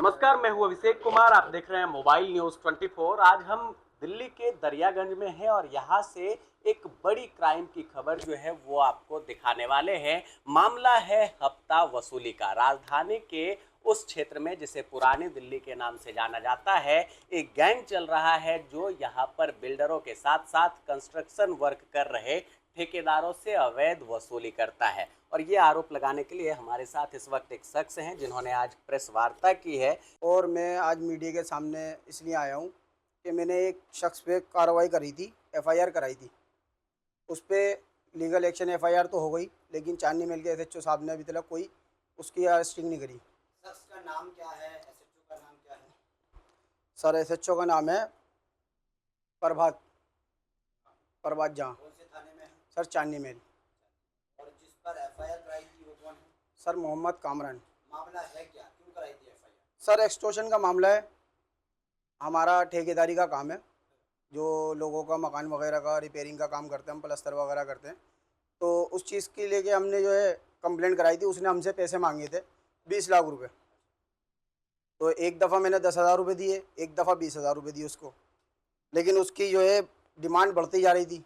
नमस्कार, मैं हूं अभिषेक कुमार। आप देख रहे हैं मोबाइल न्यूज 24। आज हम दिल्ली के दरियागंज में हैं और यहां से एक बड़ी क्राइम की खबर जो है वो आपको दिखाने वाले हैं। मामला है हफ्ता वसूली का। राजधानी के उस क्षेत्र में जिसे पुरानी दिल्ली के नाम से जाना जाता है, एक गैंग चल रहा है जो यहां पर बिल्डरों के साथ साथ कंस्ट्रक्शन वर्क कर रहे ठेकेदारों से अवैध वसूली करता है। और ये आरोप लगाने के लिए हमारे साथ इस वक्त एक शख्स हैं जिन्होंने आज प्रेस वार्ता की है। और मैं आज मीडिया के सामने इसलिए आया हूँ कि मैंने एक शख्स पे कार्रवाई करी थी, एफआईआर कराई थी। उस पर लीगल एक्शन एफआईआर तो हो गई, लेकिन चांदनी महल के एसएचओ साहब ने अभी तक कोई उसकी अरेस्टिंग नहीं करी। शख्स का नाम क्या है? एसएचओ का नाम क्या है? सर एसएचओ का नाम है प्रभात प्रभात जहाँ। कौन से थाने में है? सर चांदनी महल। और जिस पर एफआईआर कराई थी वो कौन है? सर मोहम्मद कामरान। मामला है क्या, क्यों कराई थी एफआईआर? सर एक्सटॉर्शन का मामला है। हमारा ठेकेदारी का काम है, जो लोगों का मकान वगैरह का रिपेयरिंग का काम करते हैं, हम प्लस्तर वगैरह करते हैं। तो उस चीज़ के लेके हमने जो है कंप्लेंट कराई थी। उसने हमसे पैसे मांगे थे 20 लाख रुपए। तो एक दफ़ा मैंने 10,000 रुपये दिए, एक दफ़ा 20,000 रुपये दिए उसको, लेकिन उसकी जो है डिमांड बढ़ती जा रही थी।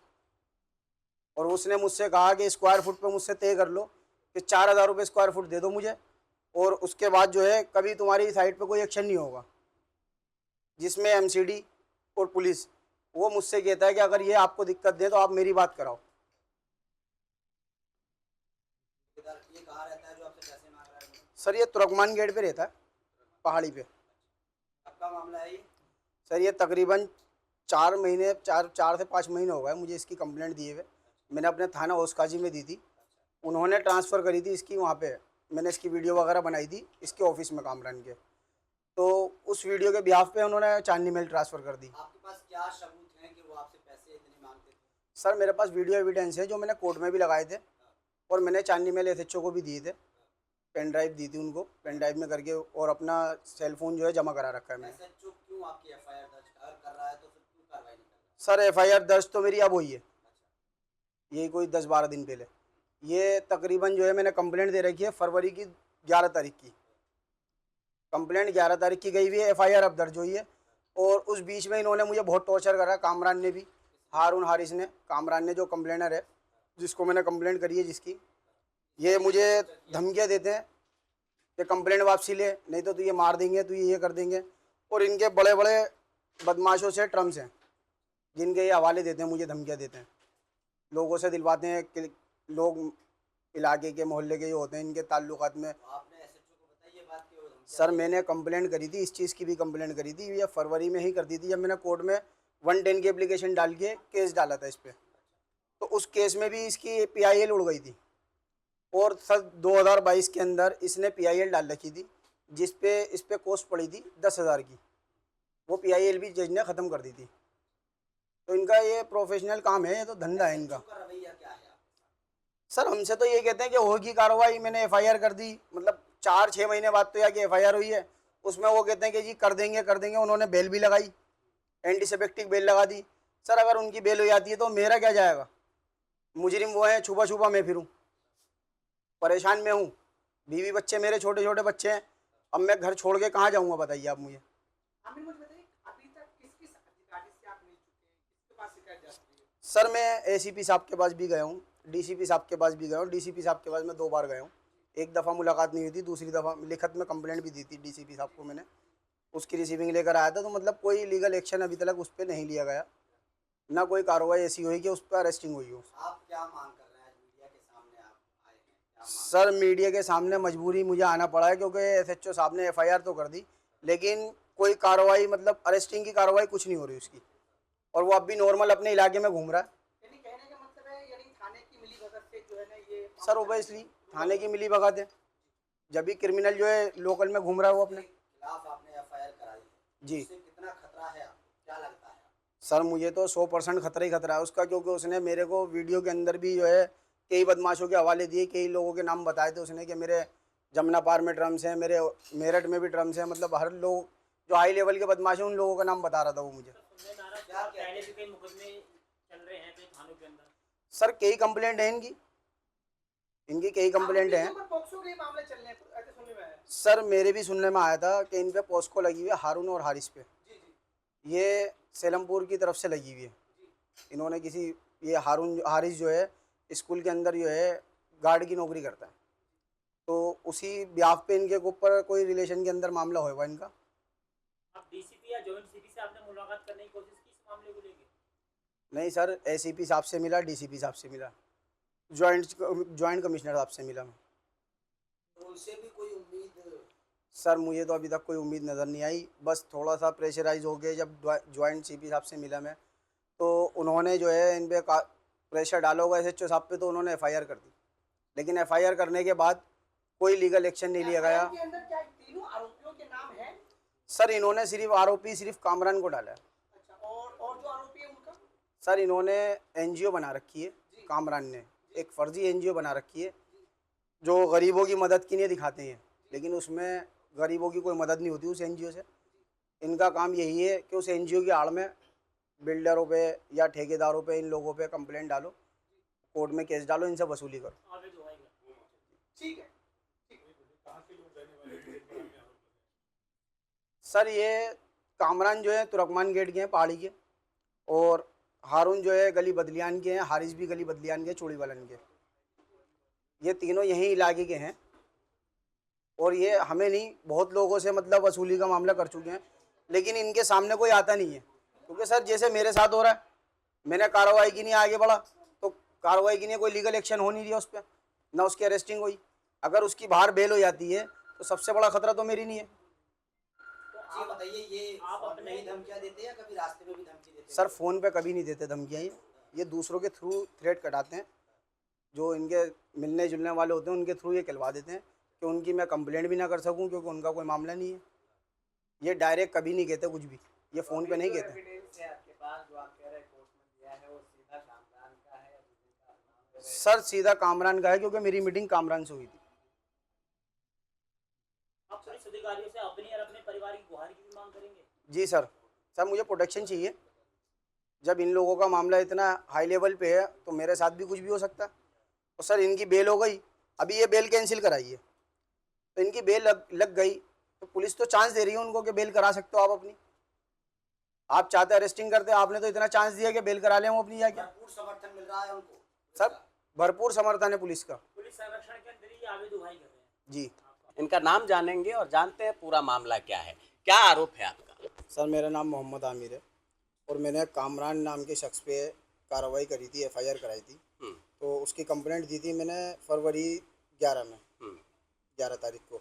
और उसने मुझसे कहा कि स्क्वायर फुट पे मुझसे तय कर लो कि 4,000 रुपये स्क्वायर फुट दे दो मुझे, और उसके बाद जो है कभी तुम्हारी साइड पे कोई एक्शन नहीं होगा। जिसमें एमसीडी और पुलिस वो मुझसे कहता है कि अगर ये आपको दिक्कत दे तो आप मेरी बात कराओ। ये कहाँ रहता है जो आपसे पैसे मांग रहा है? सर ये तुर्कमान गेट पे रहता है, पहाड़ी पे। कब का मामला है ये? सर ये तकरीबन 4 से 5 महीने हो गए मुझे इसकी कंप्लेंट दिए हुए। मैंने अपने थाना ओस्काजी में दी थी, उन्होंने ट्रांसफ़र करी थी इसकी वहाँ पे। मैंने इसकी वीडियो वगैरह बनाई थी इसके ऑफिस में कामरान के, तो उस वीडियो के बिहाफ पे उन्होंने चांदनी महल ट्रांसफ़र कर दी। आपके पास क्या सबूत हैं कि वो आपसे पैसे इतने मांगते थे? सर मेरे पास वीडियो एविडेंस है जो मैंने कोर्ट में भी लगाए थे, और मैंने चांदनी महल एसएचओ को भी दिए थे। पेन ड्राइव दी थी उनको, पेन ड्राइव में करके, और अपना सेल फोन जो है जमा करा रखा है मैंने। एसएचओ क्यों आपकी एफआईआर दर्ज कर रहा है तो फिर क्यों कार्रवाई नहीं कर रहा? सर एफआईआर दर्ज तो मेरी अब हुई है, यही कोई 10-12 दिन पहले। ये तकरीबन जो है मैंने कंप्लेंट दे रखी है फरवरी की 11 तारीख की। कंप्लेंट 11 तारीख की गई हुई है, एफआईआर अब दर्ज हुई है। और उस बीच में इन्होंने मुझे बहुत टॉर्चर करा, कामरान ने भी, हारून हारिस ने। कामरान ने जो कंप्लेनर है, जिसको मैंने कंप्लेंट करी है जिसकी, ये मुझे धमकियाँ देते हैं कि कंप्लेंट वापसी ले, नहीं तो ये मार देंगे, तो ये कर देंगे। और इनके बड़े बड़े बदमाशों से टर्म्स हैं जिनके ये हवाले देते हैं, मुझे धमकियाँ देते हैं, लोगों से दिलवाते हैं कि लोग इलाके के मोहल्ले के जो होते हैं इनके ताल्लुकात में। तो आपने एसएचओ को बताई ये बात कि वो धमकियाँ सर मैंने कंप्लेंट करी थी, इस चीज़ की भी कंप्लेंट करी थी, ये फरवरी में ही कर दी थी, जब मैंने कोर्ट में 110 की एप्लीकेशन डाल के केस डाला था इस पर। तो उस केस में भी इसकी PIL उड़ गई थी। और सर 2022 के अंदर इसने PIL डाल रखी थी, जिस पे इस पर कॉस्ट पड़ी थी 10,000 की। वो PIL भी जज ने ख़त्म कर दी थी। तो इनका ये प्रोफेशनल काम है, ये तो धंधा है इनका। का रवैया क्या है आपके साथ? सर हमसे तो ये कहते हैं कि होगी कार्रवाई, मैंने एफआईआर कर दी, मतलब 4-6 महीने बाद तो या कि एफआईआर हुई है, उसमें वो कहते हैं कि जी कर देंगे कर देंगे। उन्होंने बेल भी लगाई, एंटीसेप्टिक बेल लगा दी। सर अगर उनकी बेल हो जाती है तो मेरा क्या जाएगा? मुजरिम वो है, छुपा छुपा मैं फिरूँ, परेशान मैं हूँ, बीवी बच्चे मेरे छोटे छोटे बच्चे हैं। अब मैं घर छोड़ के कहाँ जाऊँगा बताइए आप मुझे। आमिर मुझे बताइए, अभी तक किस किस अधिकारी से आप मिल चुके हैं, किसके पास शिकायत जा चुकी है? सर मैं ACP साहब के पास भी गया हूँ, DCP साहब के पास भी गया हूँ। DCP साहब के पास मैं 2 बार गया हूँ। एक दफ़ा मुलाकात नहीं हुई थी, दूसरी दफ़ा लिखत में कंप्लेंट भी दी थी DCP साहब को मैंने, उसकी रिसीविंग लेकर आया था। तो मतलब कोई लीगल एक्शन अभी तक उस पर नहीं लिया गया, ना कोई कार्रवाई ऐसी हुई कि उस पर अरेस्टिंग हुई हो। आप क्या मांग कर रहे हैं? आज मीडिया के सामने आप आए हैं, क्या मांग? सर मीडिया के सामने मजबूरी मुझे आना पड़ा है, क्योंकि SHO साहब ने FIR तो कर दी, लेकिन कोई कार्रवाई, मतलब अरेस्टिंग की कार्रवाई कुछ नहीं हो रही उसकी। और वो अब भी नॉर्मल अपने इलाके में घूम रहा है। यानी कहने का मतलब है, यानी थाने की मिलीभगत से जो है ना ये सर ओबियसली थाने की मिली भगत है, जब भी क्रिमिनल जो है लोकल में घूम रहा है वो अपने। खिलाफ आपने एफआईआर कराई है, जी उससे कितना खतरा है, क्या लगता है? सर मुझे तो 100% खतरा ही खतरा है उसका, क्योंकि उसने मेरे को वीडियो के अंदर भी जो है कई बदमाशों के हवाले दिए, कई लोगों के नाम बताए थे उसने कि मेरे जमुना पार में ड्रम्स हैं, मेरे मेरठ में भी ड्रम्स हैं। मतलब हर लोग जो हाई लेवल के बदमाश हैं उन लोगों का नाम बता रहा था वो मुझे। क्या पहले से कई मुकदमे चल रहे हैं कई थानों के अंदर। सर कई कंप्लेंट है इनकी कई कंप्लेंट हैं। पोक्सो के मामले चल रहे हैं, ऐसे सुनने में आया है। सर मेरे भी सुनने में आया था कि इन पे पोस्को लगी हुई है हारून और हारिस पे। जी जी ये सेलमपुर की तरफ से लगी हुई है। इन्होंने किसी ये हारिस जो है स्कूल के अंदर जो है गार्ड की नौकरी करता है, तो उसी ब्याह पे इनके ऊपर कोई रिलेशन के अंदर मामला होगा इनका। अब डीसीपी या जॉइंट सीपी से आपने मुलाकात करने की कोशिश की इस मामले को लेके? नहीं सर, एसीपी साहब से मिला, डीसीपी साहब से मिला, जॉइंट कमिश्नर साहब से मिला मैं। तो उनसे भी कोई उम्मीद? सर मुझे तो अभी तक कोई उम्मीद नज़र नहीं आई। बस थोड़ा सा प्रेशराइज हो गए जब जॉइंट सीपी साहब से मिला मैं, तो उन्होंने जो है इन पे प्रेशर डाला होगा एसएचओ साहब पे, तो उन्होंने एफआईआर कर दी। लेकिन एफआईआर करने के बाद कोई लीगल एक्शन नहीं लिया गया। के अंदर क्या तीनों आरोपियों के नाम हैं? सर इन्होंने सिर्फ आरोपी सिर्फ कामरान को डाला है। अच्छा, और जो आरोपी है उनका? सर इन्होंने एनजीओ बना रखी है, कामरान ने एक फर्जी एनजीओ बना रखी है जो गरीबों की मदद के लिए दिखाते हैं, लेकिन उसमें गरीबों की कोई मदद नहीं होती उस एनजीओ से। इनका काम यही है कि उस एनजीओ की आड़ में बिल्डरों पे या ठेकेदारों पे, इन लोगों पे कंप्लेंट डालो, कोर्ट में केस डालो, इनसे वसूली करो। आगे जो आएगा। ठीक है। सर ये कामरान जो है तुर्कमान गेट के हैं, पहाड़ी के, और हारून जो है गली बदलियान के हैं, हारिस भी गली बदलियान के, चूड़ी वालन के। ये तीनों यहीं इलाके के हैं और ये हमें नहीं, बहुत लोगों से मतलब वसूली का मामला कर चुके हैं, लेकिन इनके सामने कोई आता नहीं है। क्योंकि सर जैसे मेरे साथ हो रहा है, मैंने कार्रवाई की नहीं, आगे बढ़ा तो कार्रवाई की नहीं, कोई लीगल एक्शन हो नहीं रहा उस पर, ना उसकी अरेस्टिंग हुई। अगर उसकी बाहर बेल हो जाती है तो सबसे बड़ा खतरा तो मेरी नहीं है। जी बताइए, ये आप फोन अपने- में ही धमकियां देते हैं या कभी रास्ते में भी धमकी देते हैं? सर फ़ोन पे कभी नहीं देते धमकियाँ, ये दूसरों के थ्रू थ्रेट कटाते हैं। जो इनके मिलने जुलने वाले होते हैं उनके थ्रू ये कहलवा देते हैं कि उनकी मैं कंप्लेंट भी ना कर सकूं, क्योंकि उनका कोई मामला नहीं है। ये डायरेक्ट कभी नहीं कहते कुछ भी, ये फ़ोन पे नहीं कहते। एविडेंस है आपके पास जो आप कह रहे हैं कोर्ट में दिया है, वो सीधा कामरान का है या दूसरे का नाम है? सर सीधा कामरान का है, क्योंकि मेरी मीटिंग कामरान से हुई थी। आप पुलिस अधिकारियों से अपनी और अपने परिवार की गुहार की भी मांग करेंगे? जी सर मुझे प्रोटेक्शन चाहिए। जब इन लोगों का मामला इतना हाई लेवल पे है तो मेरे साथ भी कुछ भी हो सकता है। और सर इनकी बेल हो गई, अभी ये बेल कैंसिल कराई है, तो इनकी बेल लग गई, तो पुलिस तो चांस दे रही है उनको कि बेल करा सकते हो आप अपनी। आप चाहते अरेस्टिंग करते, आपने तो इतना चांस दिया कि बेल करा लें वो अपनी जाके। भरपूर समर्थन मिल रहा है उनको? सर भरपूर समर्थन है पुलिस का। पुलिस संरक्षण के अंदर ही आगे दुहाई कर रहे हैं। जी इनका नाम जानेंगे और जानते हैं पूरा मामला क्या है। क्या आरोप है आपका? सर मेरा नाम मोहम्मद आमिर है और मैंने कामरान नाम के शख्स पे कार्रवाई करी थी, एफआईआर कराई थी। तो उसकी कंप्लेंट दी थी मैंने फरवरी 11 में, 11 तारीख को।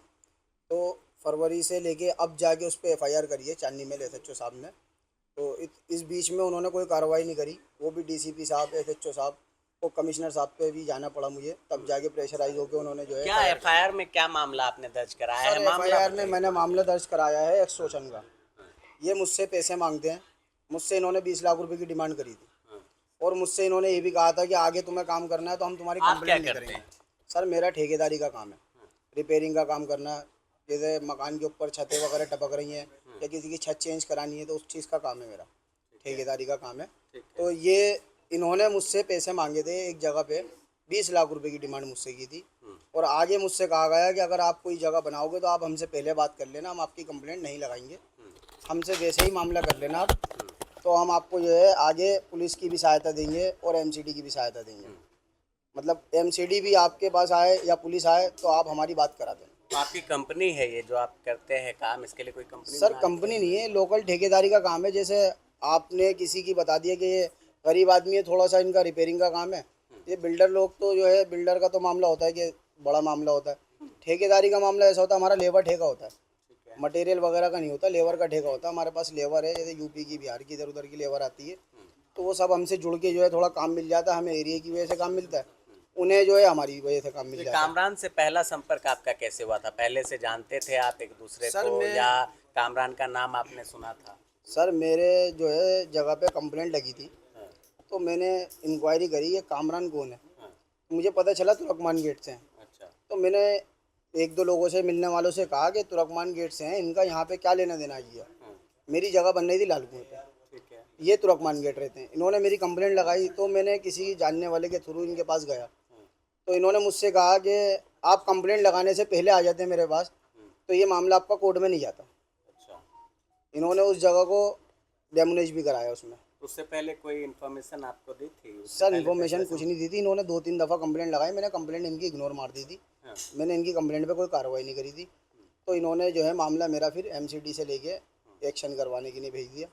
तो फरवरी से लेके अब जाके उस पर एफआईआर करी है चांदनी में एसएचओ साहब ने। तो इस बीच में उन्होंने कोई कार्रवाई नहीं करी, वो भी डीसीपी साहब, एसएचओ साहब और कमिश्नर साहब पे भी जाना पड़ा मुझे, तब जाके प्रेशराइज होकर उन्होंने जो है क्या एफआईआर में क्या मामला आपने दर्ज कराया सर है? मामला एफआईआर में बताइए। मैंने मामला दर्ज कराया है एक्सटॉर्शन का। ये मुझसे पैसे मांगते हैं, मुझसे इन्होंने 20 लाख रुपए की डिमांड करी थी और मुझसे इन्होंने ये भी कहा था कि आगे तुम्हें काम करना है तो हम तुम्हारी आप कंप्लेंट क्या नहीं करते करेंगे। सर मेरा ठेकेदारी का काम है, रिपेयरिंग का काम करना, जैसे मकान के ऊपर छतें वगैरह टपक रही हैं या किसी की छत चेंज करानी है तो उस चीज़ का काम है मेरा, ठेकेदारी का काम है। तो ये इन्होंने मुझसे पैसे मांगे थे एक जगह पे, 20 लाख रुपए की डिमांड मुझसे की थी और आगे मुझसे कहा गया कि अगर आप कोई जगह बनाओगे तो आप हमसे पहले बात कर लेना, हम आपकी कंप्लेंट नहीं लगाएंगे, हमसे वैसे ही मामला कर लेना आप, तो हम आपको जो है आगे पुलिस की भी सहायता देंगे और एमसीडी की भी सहायता देंगे। मतलब एमसीडी भी आपके पास आए या पुलिस आए तो आप हमारी बात करा दें। तो आपकी कंपनी है ये जो आप करते हैं काम, इसके लिए कोई कंपनी? सर कंपनी नहीं है, लोकल ठेकेदारी का काम है। जैसे आपने किसी की बता दिया कि ये गरीब आदमी है, थोड़ा सा इनका रिपेयरिंग का काम है। ये बिल्डर लोग तो जो है, बिल्डर का तो मामला होता है कि बड़ा मामला होता है। ठेकेदारी का मामला ऐसा होता है, हमारा लेबर ठेका होता है, मटेरियल वगैरह का नहीं होता, लेबर का ठेका होता है। हमारे पास लेबर है, जैसे यूपी की, बिहार की, इधर उधर की लेबर आती है, तो वो सब हमसे जुड़ के जो है थोड़ा काम मिल जाता है। हमें एरिया की वजह से काम मिलता है, उन्हें जो है हमारी वजह से काम मिल जाता है। कामरान से पहला संपर्क आपका कैसे हुआ था? पहले से जानते थे आप एक दूसरे सर, को मैं- या कामरान का नाम आपने सुना था? सर मेरे जो है जगह पे कंप्लेंट लगी थी, तो मैंने इंक्वायरी करी ये कामरान कौन है। मुझे पता चला तुर्कमान गेट से हैं। अच्छा। तो मैंने एक दो लोगों से, मिलने वालों से कहा कि तुर्कमान गेट से हैं, इनका यहाँ पे क्या लेना देना किया। मेरी जगह बन रही थी लाल कुएं पे, ठीक है। ये तुर्कमान गेट रहते हैं। इन्होंने मेरी कंप्लेंट लगाई तो मैंने किसी जानने वाले के थ्रू इनके पास गया, तो इन्होंने मुझसे कहा कि आप कंप्लेंट लगाने से पहले आ जाते हैं मेरे पास, तो ये मामला आपका कोर्ट में नहीं जाता। अच्छा, इन्होंने उस जगह को डेमोनेज भी कराया उसमें। उससे पहले कोई इन्फॉर्मेशन आपको दी थी? उससे सर पहले इन्फॉर्मेशन फैसला कुछ नहीं दी थी। इन्होंने 2-3 दफ़ा कंप्लेंट लगाई, मैंने कंप्लेंट इनकी इग्नोर मार दी थी। हाँ। मैंने इनकी कंप्लेंट पे कोई कार्रवाई नहीं करी थी। तो इन्होंने जो है मामला मेरा फिर एमसीडी से लेके एक्शन करवाने के लिए भेज दिया।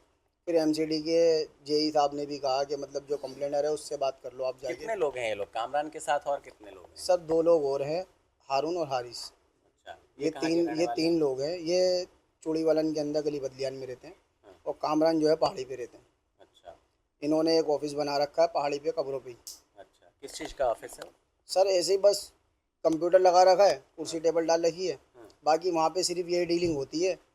फिर एमसीडी के जेई साहब ने भी कहा कि मतलब जो कंप्लेंटर है उससे बात कर लो आप जाके। कितने लोग हैं ये लोग कामरान के साथ, और कितने लोग हैं? सर 2 लोग और हैं, हारून और हारिस। अच्छा, ये कहाँ के रहने वाले 3 हैं? लोग हैं। ये चूड़ीवालन के अंदर गली बदलियान में रहते हैं हाँ। और कामरान जो है पहाड़ी पे रहते हैं। अच्छा इन्होंने एक ऑफिस बना रखा है पहाड़ी पे, कब्रों पे ही। अच्छा, किस चीज़ का ऑफिस है? सर ऐसे ही बस कंप्यूटर लगा रखा है, कुर्सी टेबल डाल रखी है, हाँ। बाकी वहाँ पे सिर्फ यही डीलिंग होती है।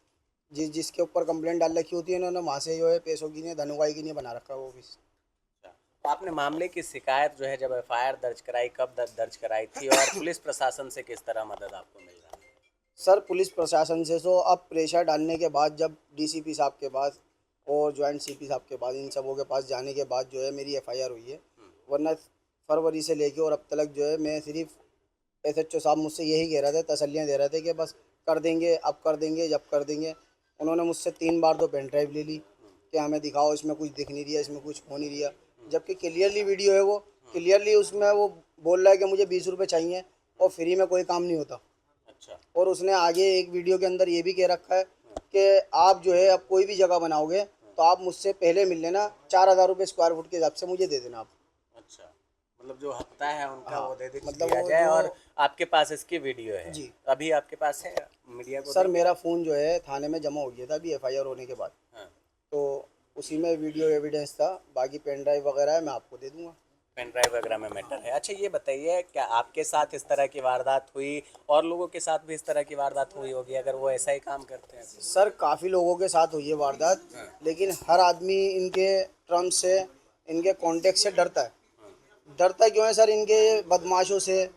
जिसके ऊपर कंप्लेंट डाल रखी होती है इन्होंने वहाँ से जो है पैसों की नहीं, धनुवाई की नहीं बना रखा है वो ऑफिस। अच्छा, तो आपने मामले की शिकायत जो है जब एफआईआर दर्ज कराई, कब दर्ज कराई थी, और पुलिस प्रशासन से किस तरह मदद आपको मिल रहा है? सर पुलिस प्रशासन से तो अब प्रेशर डालने के बाद, जब डीसीपी साहब के पास और जॉइंट सीपी साहब के पास, इन सबों के पास जाने के बाद जो है मेरी एफआईआर हुई है। वरना फरवरी से लेके और अब तक जो है मैं सिर्फ एसएचओ साहब मुझसे यही कह रहे थे, तसल्लियाँ दे रहे थे कि बस कर देंगे, अब कर देंगे, जब कर देंगे। उन्होंने मुझसे 3 बार तो पेन ड्राइव ले ली कि हमें दिखाओ, इसमें कुछ दिख नहीं रहा, इसमें कुछ हो नहीं रहा। जबकि क्लियरली वीडियो है, वो क्लियरली उसमें वो बोल रहा है कि मुझे 20 रुपये चाहिए और फ्री में कोई काम नहीं होता। अच्छा, और उसने आगे एक वीडियो के अंदर ये भी कह रखा है कि आप जो है अब कोई भी जगह बनाओगे तो आप मुझसे पहले मिल लेना, 4000 रुपये स्क्वायर फुट के हिसाब से मुझे दे देना आप। अच्छा, मतलब जो हफ्ता है उनका हाँ, वो दे मतलब दिया वो जाए। जो- और आपके पास इसकी वीडियो है? जी। अभी आपके पास है? मीडिया को सर दें? मेरा फ़ोन जो है थाने में जमा हो गया था अभी एफआईआर होने के बाद, हाँ, तो उसी में वीडियो एविडेंस था। बाकी पेन ड्राइव वगैरह है, मैं आपको दे दूंगा। पेन ड्राइव वगैरह में मैटर है। अच्छा, ये बताइए, क्या आपके साथ इस तरह की वारदात हुई और लोगों के साथ भी इस तरह की वारदात हुई होगी अगर वो ऐसा ही काम करते हैं? सर काफ़ी लोगों के साथ हुई है वारदात, लेकिन हर आदमी इनके टर्म से, इनके कॉन्टेक्ट से डरता है। डरता क्यों है सर? इनके बदमाशों से,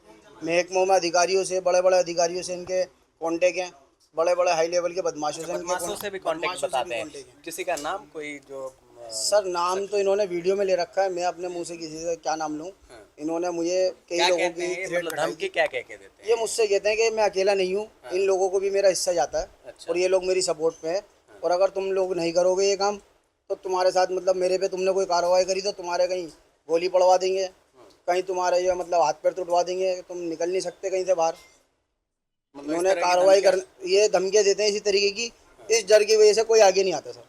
महकमों में अधिकारियों से, बड़े बड़े अधिकारियों से इनके कॉन्टेक्ट हैं। बड़े बड़े हाई लेवल के बदमाशों से, बदमाशों से भी कांटेक्ट बदमाशों से भी बताते हैं? contact है। किसी का नाम कोई जो सर नाम तो इन्होंने वीडियो में ले रखा है, मैं अपने मुंह से किसी से क्या नाम लूँ। इन्होंने मुझे कई क्या लोगों कहते की हैं ये? थ्रेट मतलब लगाई धमकी थी। क्या कह के देते हैं? ये मुझसे कहते हैं कि मैं अकेला नहीं हूँ, इन लोगों को भी मेरा हिस्सा जाता है। अच्छा। और ये लोग मेरी सपोर्ट पे है। और अगर तुम लोग नहीं करोगे ये काम तो तुम्हारे साथ, मतलब मेरे पे तुमने कोई कार्रवाई करी तो तुम्हारे कहीं गोली पड़वा देंगे, कहीं तुम्हारे जो मतलब हाथ पैर तुड़वा देंगे, तुम निकल नहीं सकते कहीं से बाहर। मतलब इस इन्होंने तरह की कार्रवाई धमकियाँ- कर, ये धमकियाँ देते हैं इसी तरीके की। इस डर की वजह से कोई आगे नहीं आता सर।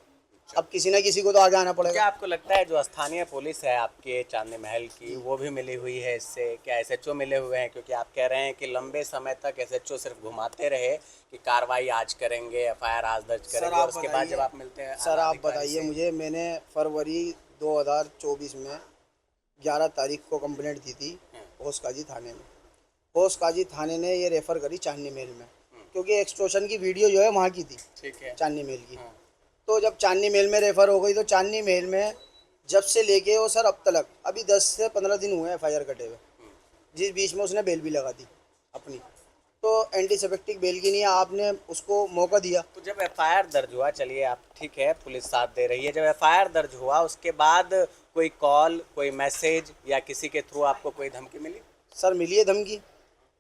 अब किसी ना किसी को तो आगे आना क्या पड़ेगा। आपको लगता है जो स्थानीय पुलिस है आपके चांदनी महल की, वो भी मिली हुई है इससे? क्या एसएचओ मिले हुए हैं? क्योंकि आप कह रहे हैं कि लंबे समय तक एसएचओ सिर्फ घुमाते रहे कि कार्रवाई आज करेंगे, एफआईआर आज दर्ज करेंगे, और उसके बाद जब आप मिलते हैं सर आप अधिकारी बताइए से- मुझे, मैंने फरवरी 2024 में 11 तारीख को कंप्लेंट दी थी होश काजी थाने में। होश काजी थाने ने ये रेफ़र करी चांदनी महल में, क्योंकि एक्सटॉर्शन की वीडियो जो है वहाँ की थी, ठीक है। चांदनी महल की। हाँ। तो जब चांदनी महल में रेफ़र हो गई तो चांदनी महल में जब से लेके वो सर अब तक अभी 10 से 15 दिन हुए एफआईआर कटे हुए, जिस बीच में उसने बेल भी लगा दी अपनी। तो एंटीसेप्टिक बेल की नहीं है, आपने उसको मौका दिया। तो जब एफआईआर दर्ज हुआ, चलिए आप ठीक है पुलिस साथ दे रही है, जब एफआईआर दर्ज हुआ उसके बाद कोई कॉल, कोई मैसेज या किसी के थ्रू आपको कोई धमकी मिली? सर मिली है धमकी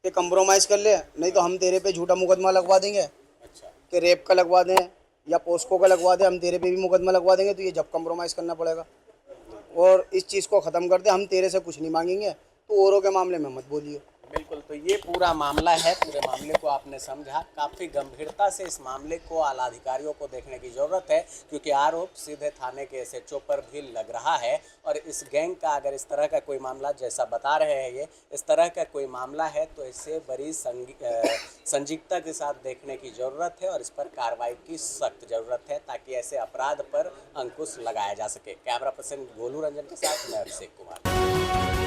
कि कंप्रोमाइज़ कर ले, नहीं तो हम तेरे पे झूठा मुकदमा लगवा देंगे, अच्छा, कि रेप का लगवा दें या पोस्को का लगवा दें, हम तेरे पे भी मुकदमा लगवा देंगे, तो ये जब कंप्रोमाइज़ करना पड़ेगा। और इस चीज़ को ख़त्म कर दे, हम तेरे से कुछ नहीं मांगेंगे, तो औरों के मामले में मत बोलिए। बिल्कुल। तो ये पूरा मामला है, पूरे मामले को आपने समझा। काफ़ी गंभीरता से इस मामले को आला अधिकारियों को देखने की ज़रूरत है, क्योंकि आरोप सीधे थाने के एसएचओ पर भी लग रहा है। और इस गैंग का अगर इस तरह का कोई मामला, जैसा बता रहे हैं ये, इस तरह का कोई मामला है तो इसे बड़ी संजीदता के साथ देखने की ज़रूरत है और इस पर कार्रवाई की सख्त ज़रूरत है, ताकि ऐसे अपराध पर अंकुश लगाया जा सके। कैमरा पर्सन गोलू रंजन के साथ मैं अभिषेक कुमार।